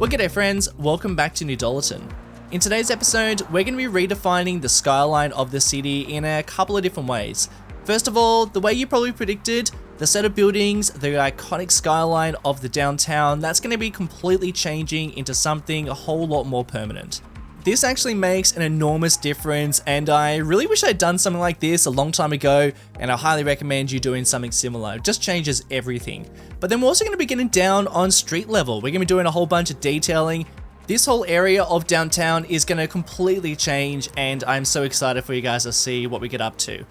Well, g'day friends, welcome back to New Dollarton. In today's episode, we're going to be redefining the skyline of the city in a couple of different ways. First of all, the way you probably predicted, the set of buildings, the iconic skyline of the downtown, that's going to be completely changing into something a whole lot more permanent. This actually makes an enormous difference, and I really wish I'd done something like this a long time ago, and I highly recommend you doing something similar. It just changes everything. But then we're also going to be getting down on street level. We're going to be doing a whole bunch of detailing. This whole area of downtown is going to completely change, and I'm so excited for you guys to see what we get up to.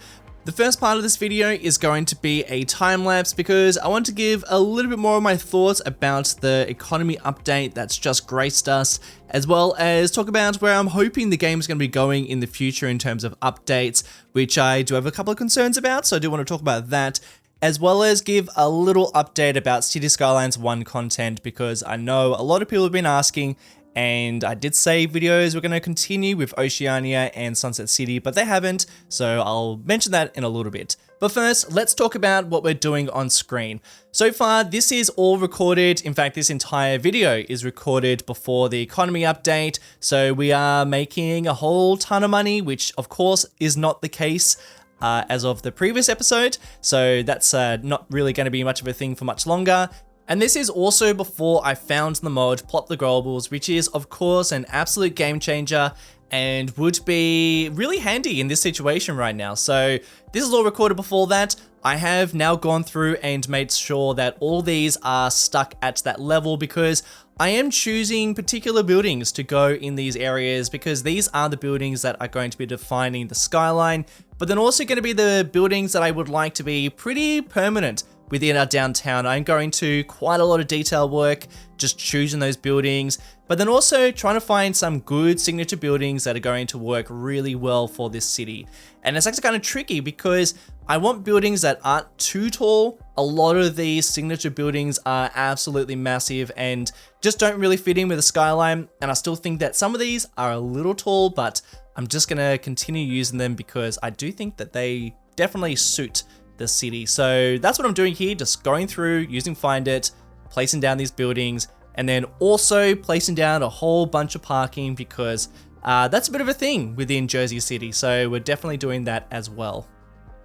The first part of this video is going to be a time lapse because I want to give a little bit more of my thoughts about the economy update that's just graced us, as well as talk about where I'm hoping the game is going to be going in the future in terms of updates, which I do have a couple of concerns about, so I do want to talk about that, as well as give a little update about City Skylines 1 content because I know a lot of people have been asking. And I did say videos were going to continue with Oceania and Sunset City, but they haven't, so I'll mention that in a little bit. But first, let's talk about what we're doing on screen. So far, this is all recorded. In fact, this entire video is recorded before the economy update, so we are making a whole ton of money, which of course is not the case as of the previous episode, so that's not really going to be much of a thing for much longer. And this is also before I found the mod Plot the Globals, which is of course an absolute game changer and would be really handy in this situation right now. So this is all recorded before that. I have now gone through and made sure that all these are stuck at that level because I am choosing particular buildings to go in these areas because these are the buildings that are going to be defining the skyline, but then also going to be the buildings that I would like to be pretty permanent within our downtown. I'm going to quite a lot of detail work, just choosing those buildings, but then also trying to find some good signature buildings that are going to work really well for this city. And it's actually kind of tricky because I want buildings that aren't too tall. A lot of these signature buildings are absolutely massive and just don't really fit in with the skyline. And I still think that some of these are a little tall, but I'm just going to continue using them because I do think that they definitely suit the city. So that's what I'm doing here, just going through, using Find It, placing down these buildings, and then also placing down a whole bunch of parking because that's a bit of a thing within Jersey City. So we're definitely doing that as well.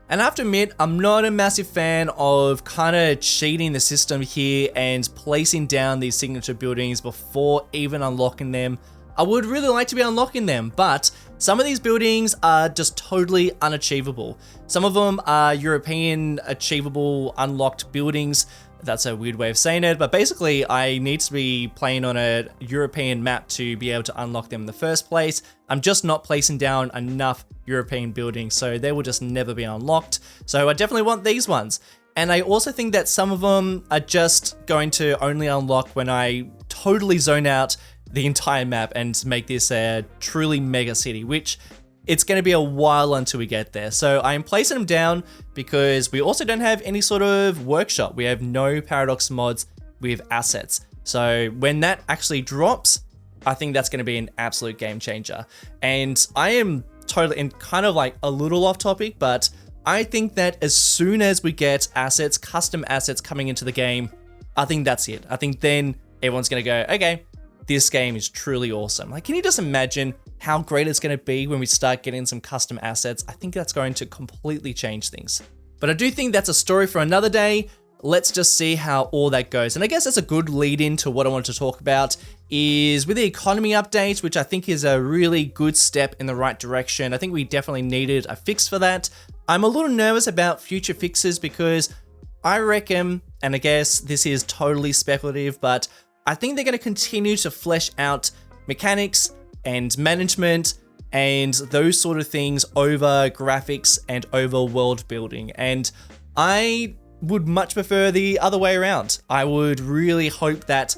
And I have to admit, I'm not a massive fan of kind of cheating the system here and placing down these signature buildings before even unlocking them. I would really like to be unlocking them, but some of these buildings are just totally unachievable. Some of them are European achievable unlocked buildings. That's a weird way of saying it, but basically I need to be playing on a European map to be able to unlock them in the first place. I'm just not placing down enough European buildings, so they will just never be unlocked. So I definitely want these ones. And I also think that some of them are just going to only unlock when I totally zone out the entire map and make this a truly mega city, which it's going to be a while until we get there. So I'm placing them down because we also don't have any sort of workshop. We have no Paradox mods with assets. So when that actually drops, I think that's going to be an absolute game changer. And I am totally, and kind of like a little off topic, but I think that as soon as we get assets, custom assets coming into the game, I think that's it. I think then everyone's going to go, okay, this game is truly awesome. Like, can you just imagine how great it's going to be when we start getting some custom assets? I think that's going to completely change things. But I do think that's a story for another day. Let's just see how all that goes. And I guess that's a good lead into what I wanted to talk about is with the economy update, which I think is a really good step in the right direction. I think we definitely needed a fix for that. I'm a little nervous about future fixes because I reckon, and I guess this is totally speculative, but I think they're going to continue to flesh out mechanics and management and those sort of things over graphics and over world building. And I would much prefer the other way around. I would really hope that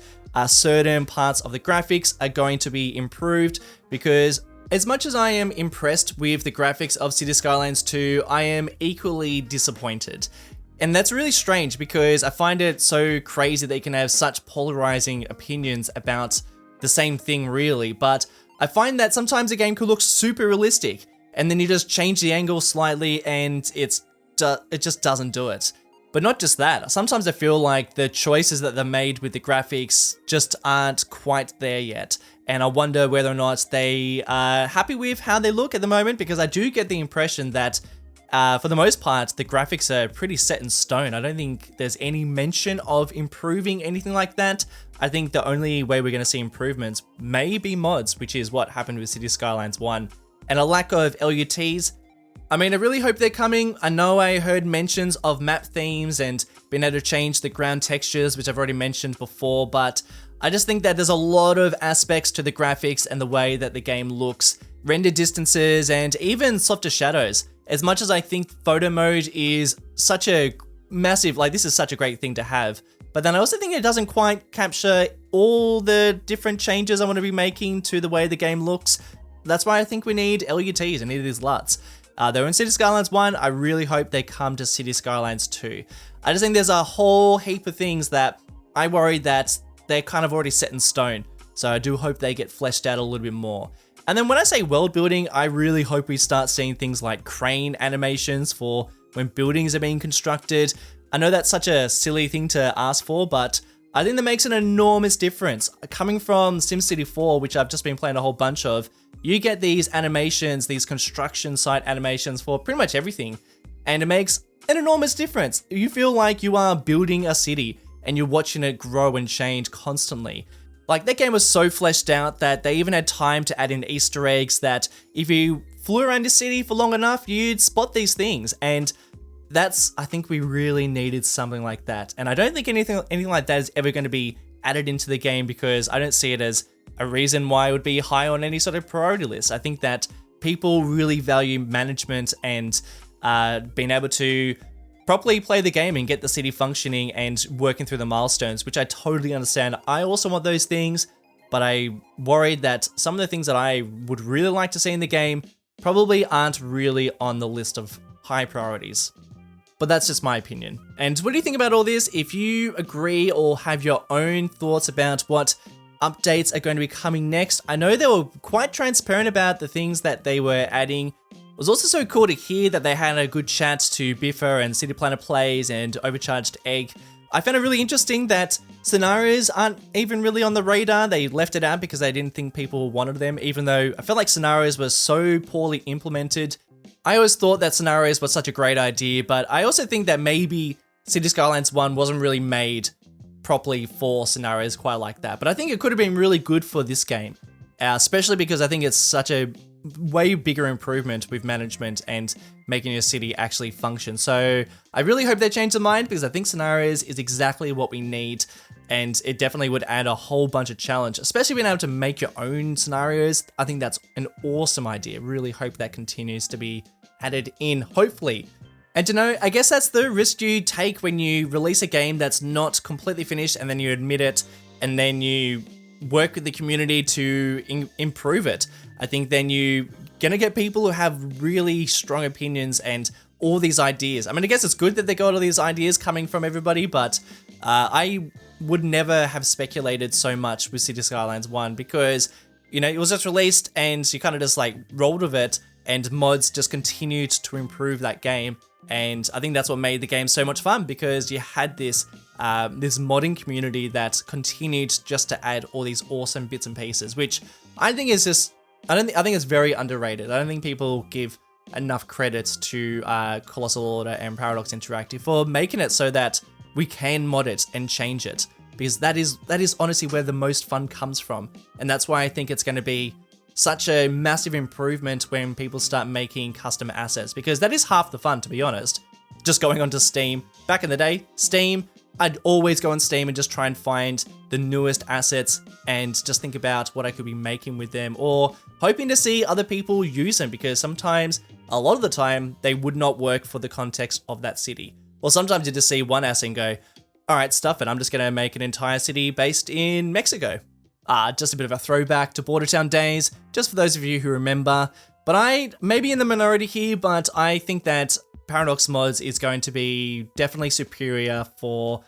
certain parts of the graphics are going to be improved because as much as I am impressed with the graphics of City Skylines 2, I am equally disappointed. And that's really strange because I find it so crazy that you can have such polarizing opinions about the same thing really, but I find that sometimes a game could look super realistic and then you just change the angle slightly and it just doesn't do it. But not just that, sometimes I feel like the choices that they've made with the graphics just aren't quite there yet. And I wonder whether or not they are happy with how they look at the moment, because I do get the impression that for the most part, the graphics are pretty set in stone. I don't think there's any mention of improving anything like that. I think the only way we're going to see improvements may be mods, which is what happened with City Skylines 1. And a lack of LUTs. I mean, I really hope they're coming. I know I heard mentions of map themes and being able to change the ground textures, which I've already mentioned before, but I just think that there's a lot of aspects to the graphics and the way that the game looks, render distances, and even softer shadows. As much as I think photo mode is such a massive, like this is such a great thing to have, but then I also think it doesn't quite capture all the different changes I want to be making to the way the game looks. That's why I think we need LUTs and need these LUTs. They're in City Skylines 1, I really hope they come to City Skylines 2. I just think there's a whole heap of things that I worry that they're kind of already set in stone. So I do hope they get fleshed out a little bit more. And then when I say world building, I really hope we start seeing things like crane animations for when buildings are being constructed. I know that's such a silly thing to ask for, but I think that makes an enormous difference. Coming from SimCity 4, which I've just been playing a whole bunch of, you get these animations, these construction site animations for pretty much everything, and it makes an enormous difference. You feel like you are building a city and you're watching it grow and change constantly. Like, that game was so fleshed out that they even had time to add in Easter eggs that if you flew around the city for long enough, you'd spot these things. And I think we really needed something like that. And I don't think anything like that is ever going to be added into the game, because I don't see it as a reason why it would be high on any sort of priority list. I think that people really value management and being able to properly play the game and get the city functioning and working through the milestones, which I totally understand. I also want those things, but I'm worried that some of the things that I would really like to see in the game probably aren't really on the list of high priorities. But that's just my opinion. And what do you think about all this? If you agree or have your own thoughts about what updates are going to be coming next. I know they were quite transparent about the things that they were adding. It was also so cool to hear that they had a good chat to Biffa and City Planner Plays and Overcharged Egg. I found it really interesting that scenarios aren't even really on the radar. They left it out because they didn't think people wanted them, even though I felt like scenarios were so poorly implemented. I always thought that scenarios was such a great idea, but I also think that maybe City Skylines 1 wasn't really made properly for scenarios quite like that. But I think it could have been really good for this game, especially because I think it's such a way bigger improvement with management and making your city actually function. So I really hope they change their mind, because I think scenarios is exactly what we need, and it definitely would add a whole bunch of challenge, especially being able to make your own scenarios. I think that's an awesome idea. Really hope that continues to be added in, hopefully. And to know, I guess that's the risk you take when you release a game that's not completely finished and then you admit it and then you work with the community to improve it. I think then you're gonna get people who have really strong opinions and all these ideas. I mean, I guess it's good that they got all these ideas coming from everybody, but I would never have speculated so much with City Skylines 1, because, you know, it was just released and you kind of just like rolled with it, and mods just continued to improve that game. And I think that's what made the game so much fun, because you had this this modding community that continued just to add all these awesome bits and pieces, which I think is just, I think it's very underrated. I don't think people give enough credit to Colossal Order and Paradox Interactive for making it so that we can mod it and change it, because that is honestly where the most fun comes from. And that's why I think it's going to be such a massive improvement when people start making custom assets, because that is half the fun, to be honest. Just going onto Steam. Back in the day, Steam, I'd always go on Steam and just try and find the newest assets and just think about what I could be making with them, or hoping to see other people use them, because sometimes, a lot of the time, they would not work for the context of that city. Or sometimes you just see one asset and go, all right, stuff it, I'm just going to make an entire city based in Mexico. Just a bit of a throwback to Border Town days, just for those of you who remember. But I may be in the minority here, but I think that Paradox Mods is going to be definitely superior for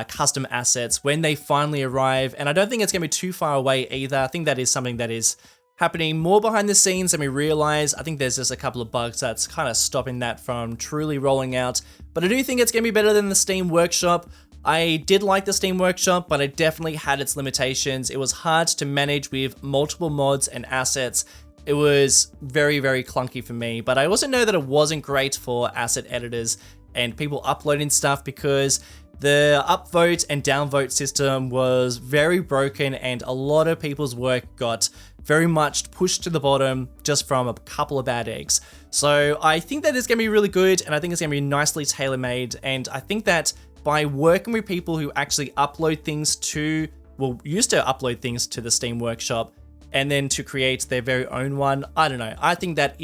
custom assets when they finally arrive. And I don't think it's going to be too far away either. I think that is something that is happening more behind the scenes than we realize. I think there's just a couple of bugs that's kind of stopping that from truly rolling out, but I do think it's going to be better than the Steam Workshop. I did like the Steam Workshop, but it definitely had its limitations. It was hard to manage with multiple mods and assets. It was very, very clunky for me, but I also know that it wasn't great for asset editors and people uploading stuff because the upvote and downvote system was very broken and a lot of people's work got very much pushed to the bottom just from a couple of bad eggs. So I think that it's going to be really good, and I think it's going to be nicely tailor-made, and I think that by working with people who actually upload things to, well, used to upload things to the Steam Workshop and then to create their very own one, I don't know. I think that's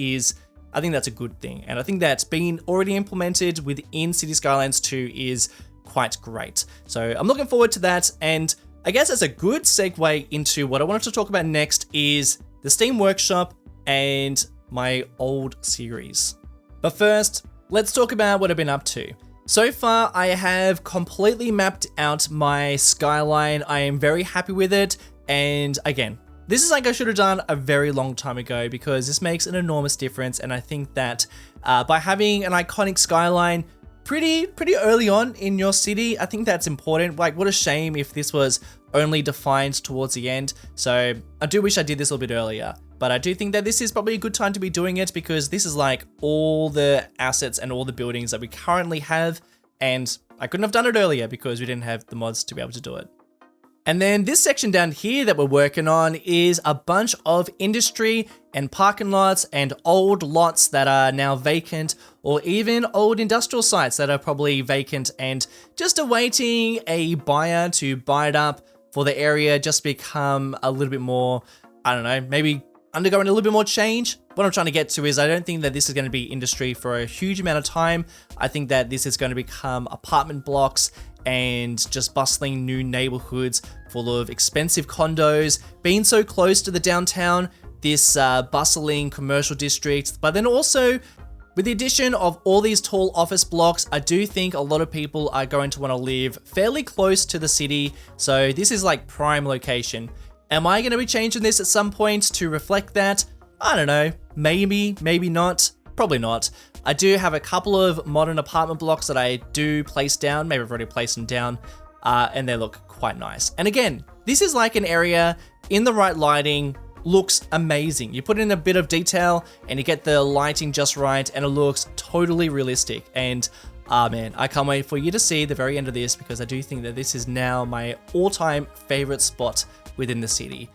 a good thing. And I think that's being already implemented within City Skylines 2 is quite great. So I'm looking forward to that. And I guess as a good segue into what I wanted to talk about next is the Steam Workshop and my old series. But first, let's talk about what I've been up to. So far, I have completely mapped out my skyline. I am very happy with it. And again, this is like I should have done a very long time ago because this makes an enormous difference. And I think that by having an iconic skyline pretty early on in your city, I think that's important. Like, what a shame if this was only defined towards the end. So I do wish I did this a little bit earlier. But I do think that this is probably a good time to be doing it because this is like all the assets and all the buildings that we currently have. And I couldn't have done it earlier because we didn't have the mods to be able to do it. And then this section down here that we're working on is a bunch of industry and parking lots and old lots that are now vacant, or even old industrial sites that are probably vacant and just awaiting a buyer to buy it up for the area just become a little bit more, I don't know, maybe undergoing a little bit more change. What I'm trying to get to is I don't think that this is going to be industry for a huge amount of time. I think that this is going to become apartment blocks and just bustling new neighborhoods full of expensive condos, being so close to the downtown, this bustling commercial district. But then also with the addition of all these tall office blocks, I do think a lot of people are going to want to live fairly close to the city. So this is like prime location. Am I going to be changing this at some point to reflect that? I don't know. Maybe, maybe not. Probably not. I do have a couple of modern apartment blocks that I do place down. Maybe I've already placed them down, and they look quite nice. And again, this is like an area in the right lighting, looks amazing. You put in a bit of detail and you get the lighting just right, and it looks totally realistic. And man, I can't wait for you to see the very end of this because I do think that this is now my all-time favorite spot within the city.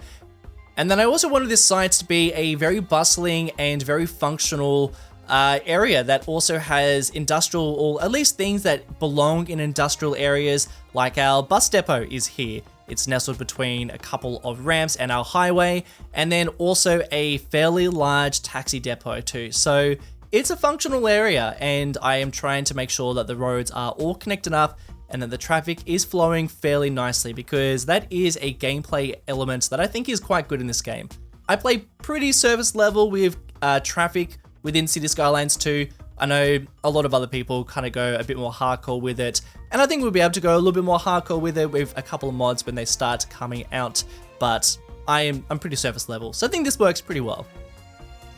And then I also wanted this site to be a very bustling and very functional area that also has industrial, or at least things that belong in industrial areas, like our bus depot is here. It's nestled between a couple of ramps and our highway, and then also a fairly large taxi depot too. So it's a functional area, and I am trying to make sure that the roads are all connected up and that the traffic is flowing fairly nicely, because that is a gameplay element that I think is quite good in this game. I play pretty surface level with traffic within City Skylines 2. I know a lot of other people kind of go a bit more hardcore with it, and I think we'll be able to go a little bit more hardcore with it with a couple of mods when they start coming out, but I'm pretty surface level, so I think this works pretty well.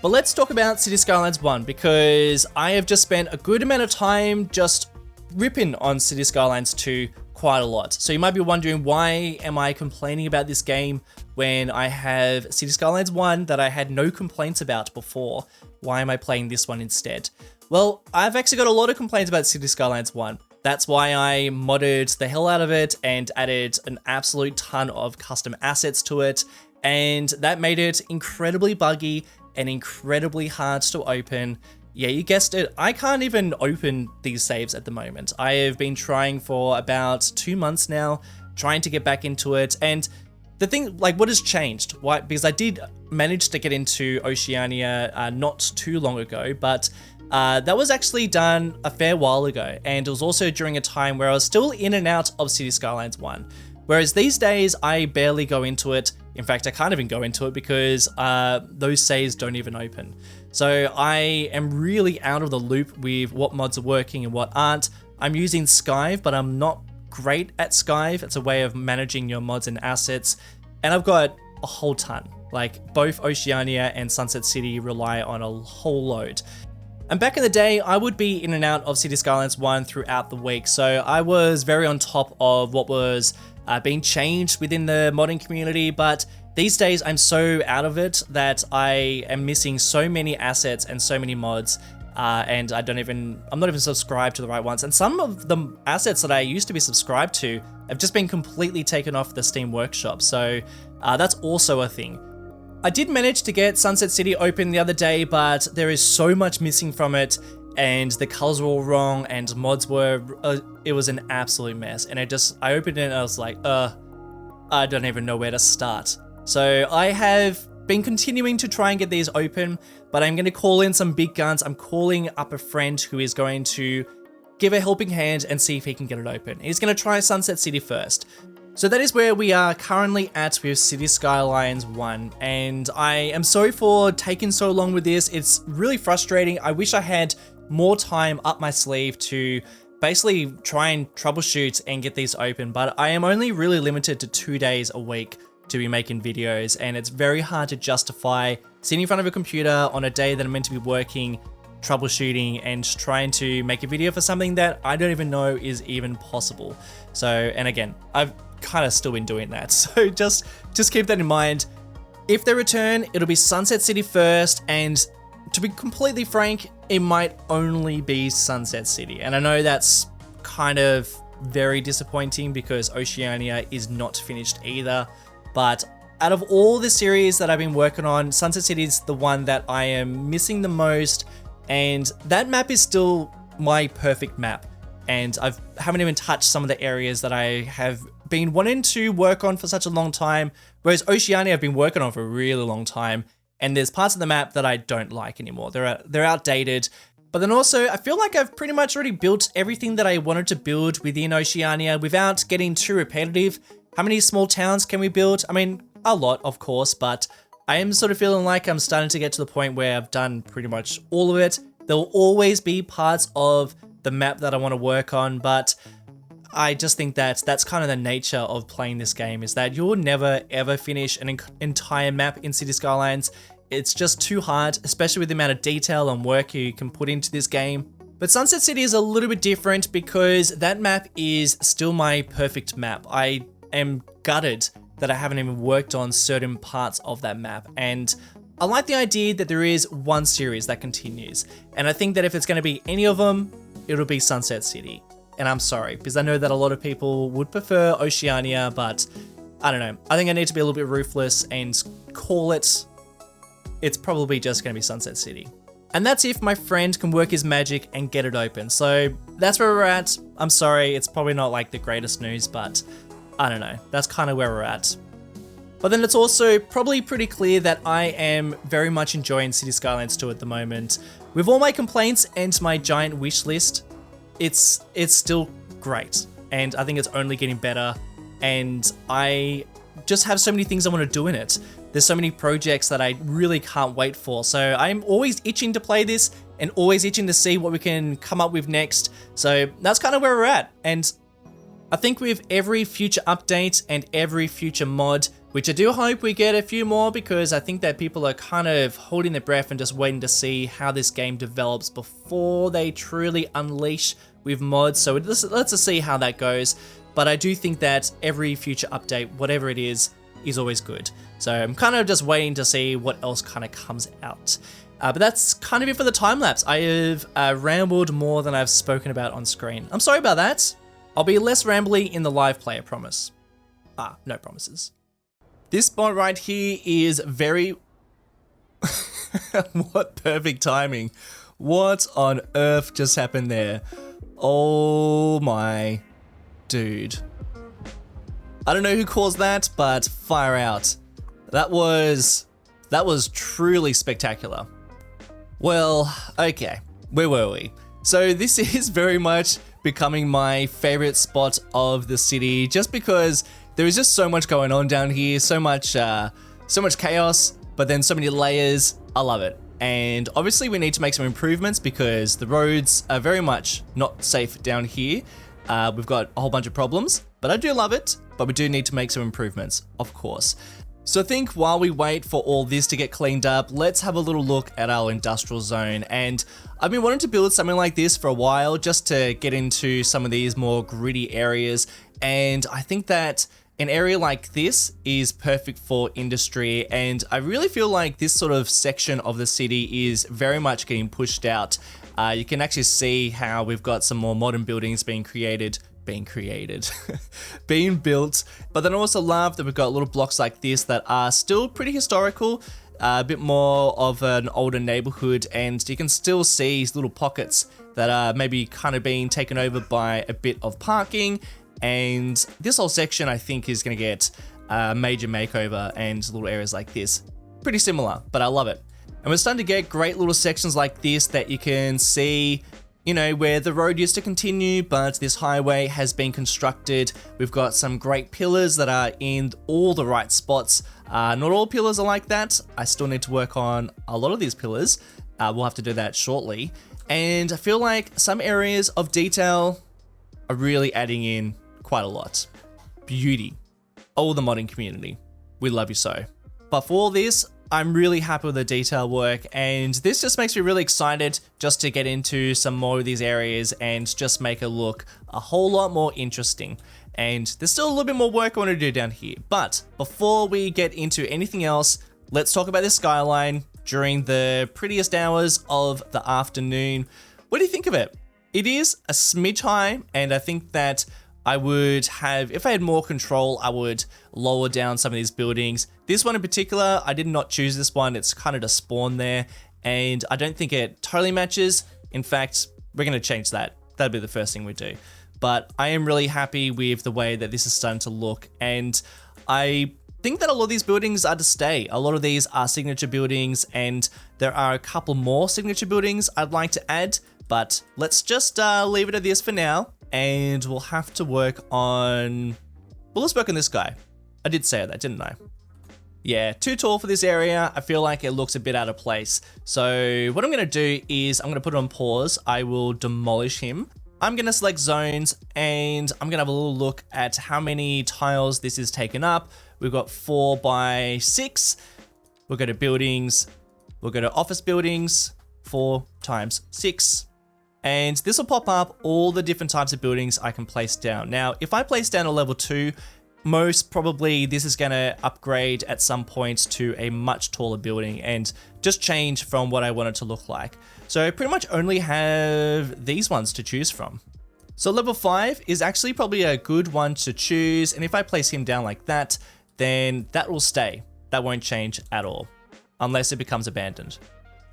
But let's talk about City Skylines 1, because I have just spent a good amount of time just ripping on City Skylines 2 quite a lot. So you might be wondering, why am I complaining about this game when I have City Skylines 1 that I had no complaints about before? Why am I playing this one instead? Well, I've actually got a lot of complaints about City Skylines 1. That's why I modded the hell out of it and added an absolute ton of custom assets to it, and that made it incredibly buggy and incredibly hard to open. Yeah, you guessed it, I can't even open these saves at the moment. I have been trying for about 2 months now, trying to get back into it, and the thing, like, what has changed? Why? Because I did manage to get into Oceania not too long ago, but that was actually done a fair while ago, and it was also during a time where I was still in and out of City Skylines 1. Whereas these days, I barely go into it. In fact, I can't even go into it because those saves don't even open. So I am really out of the loop with what mods are working and what aren't. I'm using Skive, but I'm not great at Skive. It's a way of managing your mods and assets, and I've got a whole ton. Like both Oceania and Sunset City rely on a whole load. And back in the day, I would be in and out of City Skylines 1 throughout the week, so I was very on top of what was being changed within the modding community, but these days I'm so out of it that I am missing so many assets and so many mods, and I'm not even subscribed to the right ones. And some of the assets that I used to be subscribed to have just been completely taken off the Steam Workshop, so that's also a thing. I did manage to get Sunset City open the other day, but there is so much missing from it, and the colors were all wrong, and mods were, it was an absolute mess. And I opened it and I was like, I don't even know where to start. So I have been continuing to try and get these open, but I'm going to call in some big guns. I'm calling up a friend who is going to give a helping hand and see if he can get it open. He's going to try Sunset City first. So that is where we are currently at with City Skylines 1, and I am sorry for taking so long with this. It's really frustrating. I wish I had more time up my sleeve to basically try and troubleshoot and get these open, but I am only really limited to 2 days a week to be making videos, and it's very hard to justify sitting in front of a computer on a day that I'm meant to be working, troubleshooting, and trying to make a video for something that I don't even know is even possible. So, and again, I've kind of still been doing that, so just keep that in mind. If they return, it'll be Sunset City first, and to be completely frank, it might only be Sunset City. And I know that's kind of very disappointing because Oceania is not finished either, but out of all the series that I've been working on, Sunset City is the one that I am missing the most, and that map is still my perfect map. And I haven't even touched some of the areas that I have been wanting to work on for such a long time, whereas Oceania I've been working on for a really long time, and there's parts of the map that I don't like anymore. They're outdated, but then also I feel like I've pretty much already built everything that I wanted to build within Oceania without getting too repetitive. How many small towns can we build? I mean, a lot, of course, but I am sort of feeling like I'm starting to get to the point where I've done pretty much all of it. There will always be parts of the map that I want to work on, but I just think that that's kind of the nature of playing this game, is that you'll never ever finish an entire map in City Skylines. It's just too hard, especially with the amount of detail and work you can put into this game. But Sunset City is a little bit different because that map is still my perfect map. I am gutted that I haven't even worked on certain parts of that map, and I like the idea that there is one series that continues, and I think that if it's going to be any of them, it'll be Sunset City. And I'm sorry, because I know that a lot of people would prefer Oceania, but I don't know. I think I need to be a little bit ruthless and call it. It's probably just going to be Sunset City. And that's if my friend can work his magic and get it open. So that's where we're at. I'm sorry, it's probably not like the greatest news, but I don't know. That's kind of where we're at. But then it's also probably pretty clear that I am very much enjoying City Skylines 2 at the moment. With all my complaints and my giant wish list, it's still great, and I think it's only getting better, and I just have so many things I want to do in it. There's so many projects that I really can't wait for, so I'm always itching to play this and always itching to see what we can come up with next. So that's kind of where we're at, and I think with every future update and every future mod, which I do hope we get a few more, because I think that people are kind of holding their breath and just waiting to see how this game develops before they truly unleash with mods. So let's just see how that goes. But I do think that every future update, whatever it is always good. So I'm kind of just waiting to see what else kind of comes out. But that's kind of it for the time lapse. I have rambled more than I've spoken about on screen. I'm sorry about that. I'll be less rambly in the live play, I promise. No promises. This spot right here is very... What perfect timing. What on earth just happened there? Oh my dude. I don't know who caused that, but fire out. That was truly spectacular. Well, okay, where were we? So this is very much becoming my favorite spot of the city, just because there is just so much going on down here, so much chaos, but then so many layers. I love it. And obviously we need to make some improvements because the roads are very much not safe down here. We've got a whole bunch of problems, but I do love it, but we do need to make some improvements, of course. So I think while we wait for all this to get cleaned up, let's have a little look at our industrial zone. And I've been wanting to build something like this for a while, just to get into some of these more gritty areas. And I think that an area like this is perfect for industry, and I really feel like this sort of section of the city is very much getting pushed out. You can actually see how we've got some more modern buildings being built. But then I also love that we've got little blocks like this that are still pretty historical, a bit more of an older neighborhood, and you can still see these little pockets that are maybe kind of being taken over by a bit of parking. And this whole section, I think, is going to get a major makeover, and little areas like this. Pretty similar, but I love it. And we're starting to get great little sections like this that you can see, you know, where the road used to continue, but this highway has been constructed. We've got some great pillars that are in all the right spots. Not all pillars are like that. I still need to work on a lot of these pillars. We'll have to do that shortly. And I feel like some areas of detail are really adding in quite a lot. Beauty. Oh, the modding community. We love you so. But for all this, I'm really happy with the detail work, and this just makes me really excited just to get into some more of these areas and just make it look a whole lot more interesting. And there's still a little bit more work I want to do down here. But before we get into anything else, let's talk about this skyline during the prettiest hours of the afternoon. What do you think of it? It is a smidge high, and I think that I would have, if I had more control, I would lower down some of these buildings. This one in particular, I did not choose this one. It's kind of just spawned there, and I don't think it totally matches. In fact, we're going to change that. That'll be the first thing we do. But I am really happy with the way that this is starting to look, and I think that a lot of these buildings are to stay. A lot of these are signature buildings, and there are a couple more signature buildings I'd like to add, but let's just leave it at this for now. And we'll have to work on, well, let's work on this guy. I did say that, didn't I? Yeah, too tall for this area. I feel like it looks a bit out of place. So what I'm gonna do is I'm gonna put it on pause. I will demolish him. I'm gonna select zones, and I'm gonna have a little look at how many tiles this is taken up. We've got 4 by 6. We'll go to buildings. We'll go to office buildings, 4 times 6. And this will pop up all the different types of buildings I can place down. Now, if I place down a level 2, most probably this is going to upgrade at some point to a much taller building and just change from what I want it to look like. So I pretty much only have these ones to choose from. So level 5 is actually probably a good one to choose. And if I place him down like that, then that will stay. That won't change at all, unless it becomes abandoned.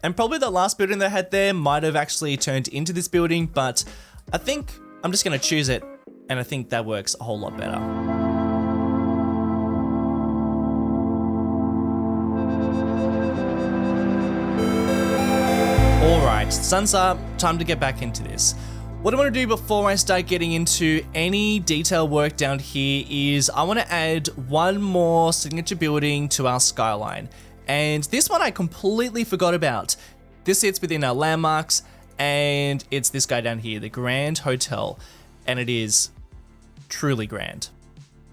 And probably the last building they had there might have actually turned into this building, but I think I'm just going to choose it, and I think that works a whole lot better. Alright, sun's up, time to get back into this. What I want to do before I start getting into any detail work down here is I want to add one more signature building to our skyline. And this one I completely forgot about. This sits within our landmarks, and it's this guy down here, the Grand Hotel, and it is truly grand.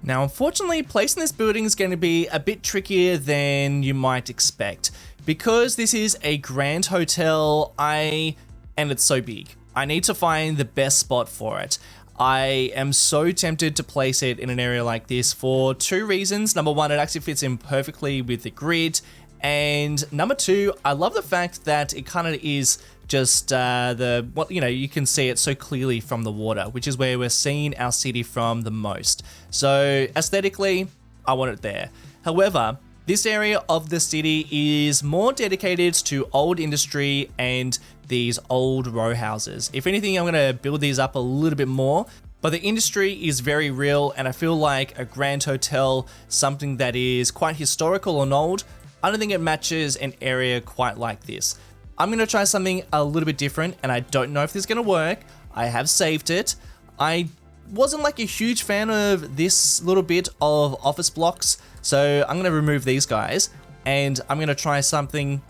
Now, unfortunately, placing this building is going to be a bit trickier than you might expect, because this is a Grand Hotel, and it's so big. I need to find the best spot for it. I am so tempted to place it in an area like this for 2 reasons. Number 1, it actually fits in perfectly with the grid. And number 2, I love the fact that it kind of is just you can see it so clearly from the water, which is where we're seeing our city from the most. So aesthetically, I want it there. However, this area of the city is more dedicated to old industry and these old row houses. If anything, I'm going to build these up a little bit more, but the industry is very real, and I feel like a Grand Hotel, something that is quite historical and old, I don't think it matches an area quite like this. I'm going to try something a little bit different, and I don't know if this is going to work. I have saved it. I wasn't like a huge fan of this little bit of office blocks, so I'm going to remove these guys, and I'm going to try something,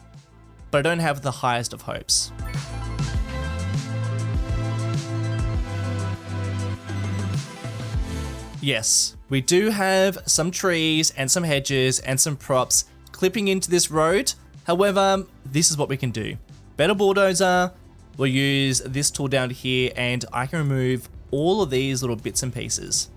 but I don't have the highest of hopes. Yes, we do have some trees and some hedges and some props clipping into this road. However, this is what we can do. Better bulldozer, we'll use this tool down here and I can remove all of these little bits and pieces.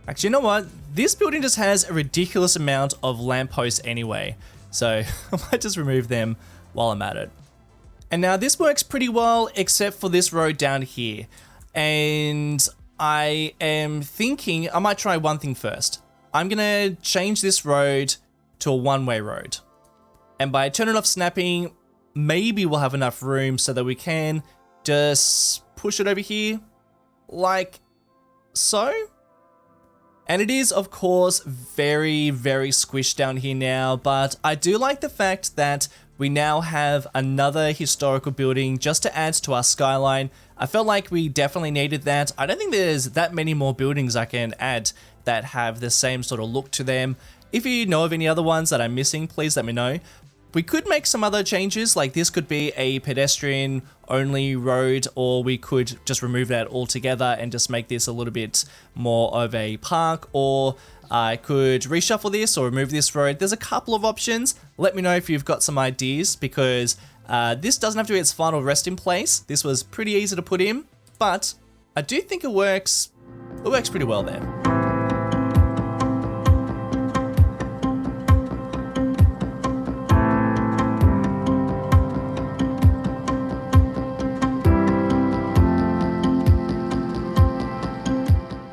Actually, you know what? This building just has a ridiculous amount of lampposts anyway, so I might just remove them while I'm at it. And now this works pretty well, except for this road down here. And I am thinking I might try one thing first. I'm gonna change this road to a one-way road. And by turning off snapping, maybe we'll have enough room so that we can just push it over here, like so. And it is, of course, very, very squished down here now, but I do like the fact that we now have another historical building just to add to our skyline. I felt like we definitely needed that. I don't think there's that many more buildings I can add that have the same sort of look to them. If you know of any other ones that I'm missing, please let me know. We could make some other changes, like this could be a pedestrian only road, or we could just remove that altogether and just make this a little bit more of a park, or I could reshuffle this or remove this road. There's a couple of options. Let me know if you've got some ideas, because this doesn't have to be its final resting place. This was pretty easy to put in, but I do think it works pretty well there.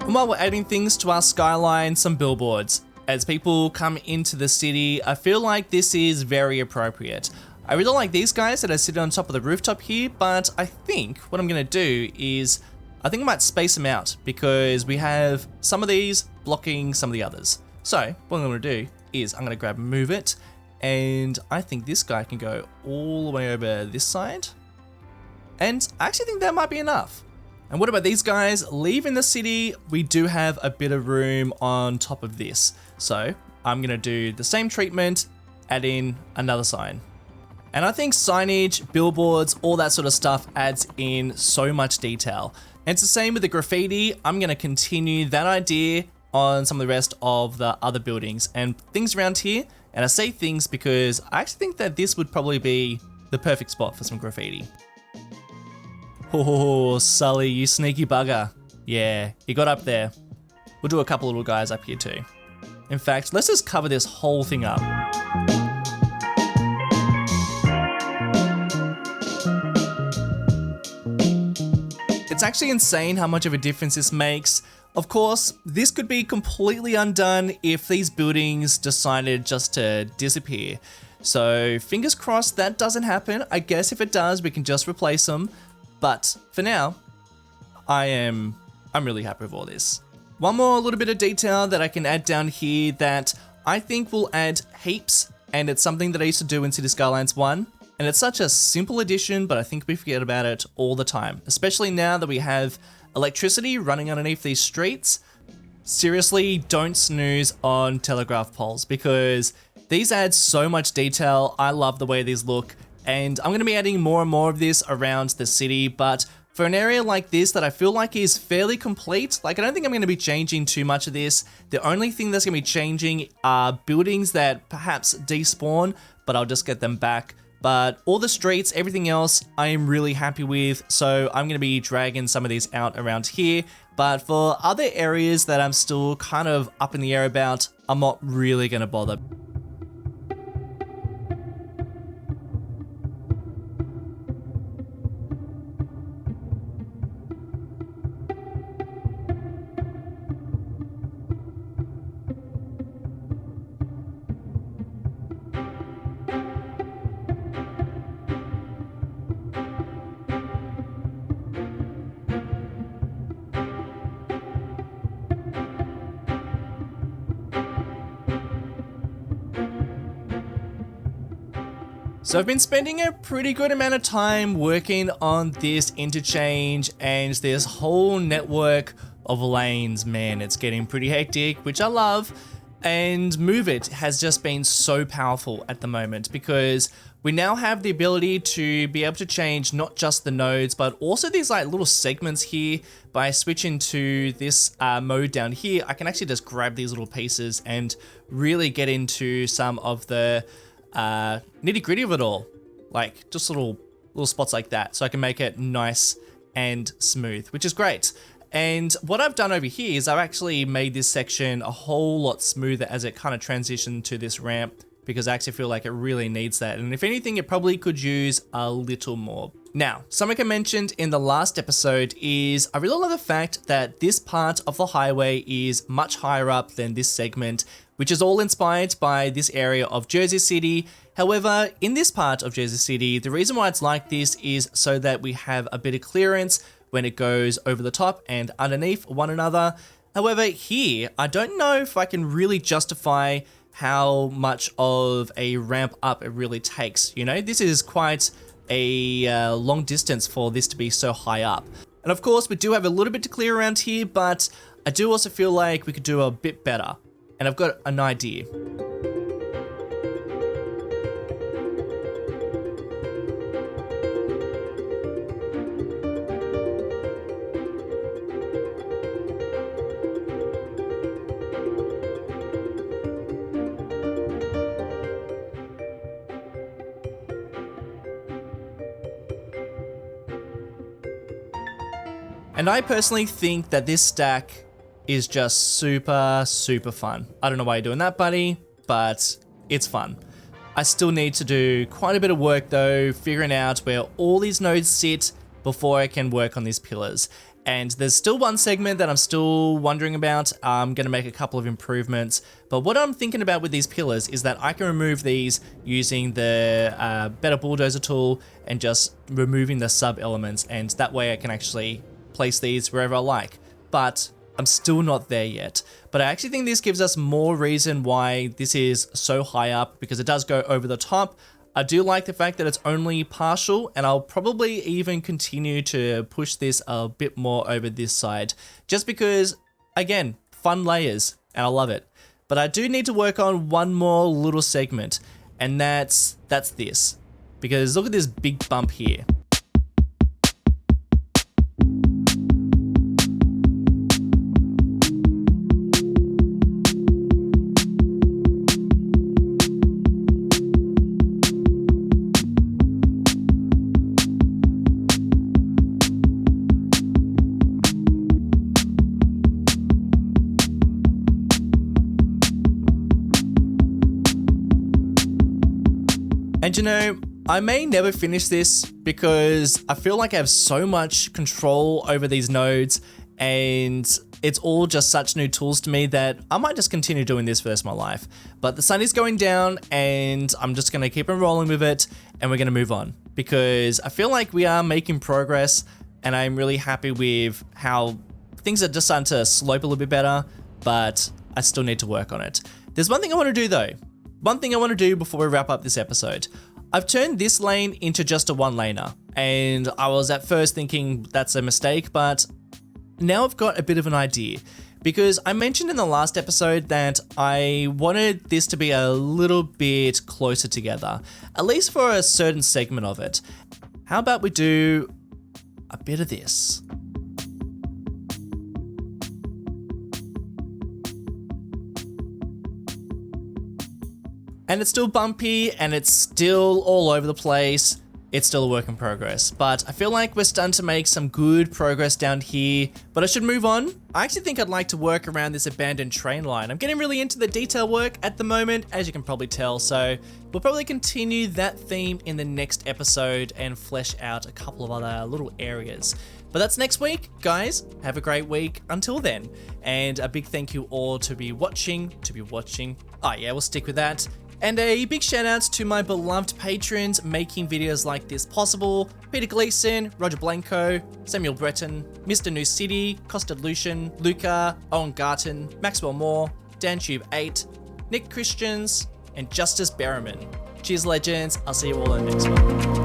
And while we're adding things to our skyline, some billboards. As people come into the city, I feel like this is very appropriate. I really like these guys that are sitting on top of the rooftop here, but I think what I'm gonna do is, I think I might space them out because we have some of these blocking some of the others. So what I'm gonna do is I'm gonna grab move it, and I think this guy can go all the way over this side. And I actually think that might be enough. And what about these guys? Leaving the city, we do have a bit of room on top of this. So I'm gonna do the same treatment, add in another sign. And I think signage, billboards, all that sort of stuff adds in so much detail. And it's the same with the graffiti. I'm gonna continue that idea on some of the rest of the other buildings and things around here. And I say things because I actually think that this would probably be the perfect spot for some graffiti. Oh, Sully, you sneaky bugger. Yeah, you got up there. We'll do a couple little guys up here too. In fact, let's just cover this whole thing up. It's actually insane how much of a difference this makes. Of course, this could be completely undone if these buildings decided just to disappear. So fingers crossed that doesn't happen. I guess if it does, we can just replace them. But for now, I'm really happy with all this. One more little bit of detail that I can add down here that I think will add heaps, and it's something that I used to do in City Skylines 1. And it's such a simple addition, but I think we forget about it all the time, especially now that we have electricity running underneath these streets. Seriously, don't snooze on telegraph poles, because these add so much detail. I love the way these look. And I'm going to be adding more and more of this around the city, but for an area like this that I feel like is fairly complete, like I don't think I'm going to be changing too much of this. The only thing that's going to be changing are buildings that perhaps despawn, but I'll just get them back. But all the streets, everything else, I am really happy with, so I'm going to be dragging some of these out around here. But for other areas that I'm still kind of up in the air about, I'm not really going to bother. So I've been spending a pretty good amount of time working on this interchange and this whole network of lanes. Man, it's getting pretty hectic, which I love. And Move It has just been so powerful at the moment because we now have the ability to be able to change not just the nodes, but also these like little segments here. By switching to this mode down here, I can actually just grab these little pieces and really get into some of the nitty gritty of it all. Like just little spots like that. So I can make it nice and smooth, which is great. And what I've done over here is I've actually made this section a whole lot smoother as it kind of transitioned to this ramp, because I actually feel like it really needs that. And if anything, it probably could use a little more. Now, something I mentioned in the last episode is I really love the fact that this part of the highway is much higher up than this segment, which is all inspired by this area of Jersey City. However, in this part of Jersey City, the reason why it's like this is so that we have a bit of clearance when it goes over the top and underneath one another. However, here, I don't know if I can really justify how much of a ramp up it really takes. You know, this is quite a long distance for this to be so high up. And of course, we do have a little bit to clear around here, but I do also feel like we could do a bit better. And I've got an idea. And I personally think that this stack is just super, super fun. I don't know why you're doing that, buddy, but it's fun. I still need to do quite a bit of work though, figuring out where all these nodes sit before I can work on these pillars. And there's still one segment that I'm still wondering about. I'm gonna make a couple of improvements, but what I'm thinking about with these pillars is that I can remove these using the Better Bulldozer tool and just removing the sub elements, and that way I can actually place these wherever I like. But I'm still not there yet. But I actually think this gives us more reason why this is so high up, because it does go over the top. I do like the fact that it's only partial, and I'll probably even continue to push this a bit more over this side, just because, again, fun layers, and I love it. But I do need to work on one more little segment, and that's this. Because look at this big bump here. And you know, I may never finish this because I feel like I have so much control over these nodes, and it's all just such new tools to me that I might just continue doing this for the rest of my life. But the sun is going down and I'm just gonna keep on rolling with it, and we're gonna move on, because I feel like we are making progress, and I'm really happy with how things are just starting to slope a little bit better, but I still need to work on it. There's one thing I want to do though. One thing I want to do before we wrap up this episode. I've turned this lane into just a one laner, and I was at first thinking that's a mistake, but now I've got a bit of an idea, because I mentioned in the last episode that I wanted this to be a little bit closer together, at least for a certain segment of it. How about we do a bit of this? And it's still bumpy, and it's still all over the place. It's still a work in progress, but I feel like we're starting to make some good progress down here, but I should move on. I actually think I'd like to work around this abandoned train line. I'm getting really into the detail work at the moment, as you can probably tell, so we'll probably continue that theme in the next episode and flesh out a couple of other little areas. But that's next week, guys. Have a great week until then. And a big thank you all to be watching. Oh yeah, we'll stick with that. And a big shout out to my beloved patrons making videos like this possible: Peter Gleason, Roger Blanco, Samuel Breton, Mr. New City, Costa Lucian, Luca, Owen Garton, Maxwell Moore, DanTube8, Nick Christians, and Justice Berriman. Cheers, legends. I'll see you all in the next one.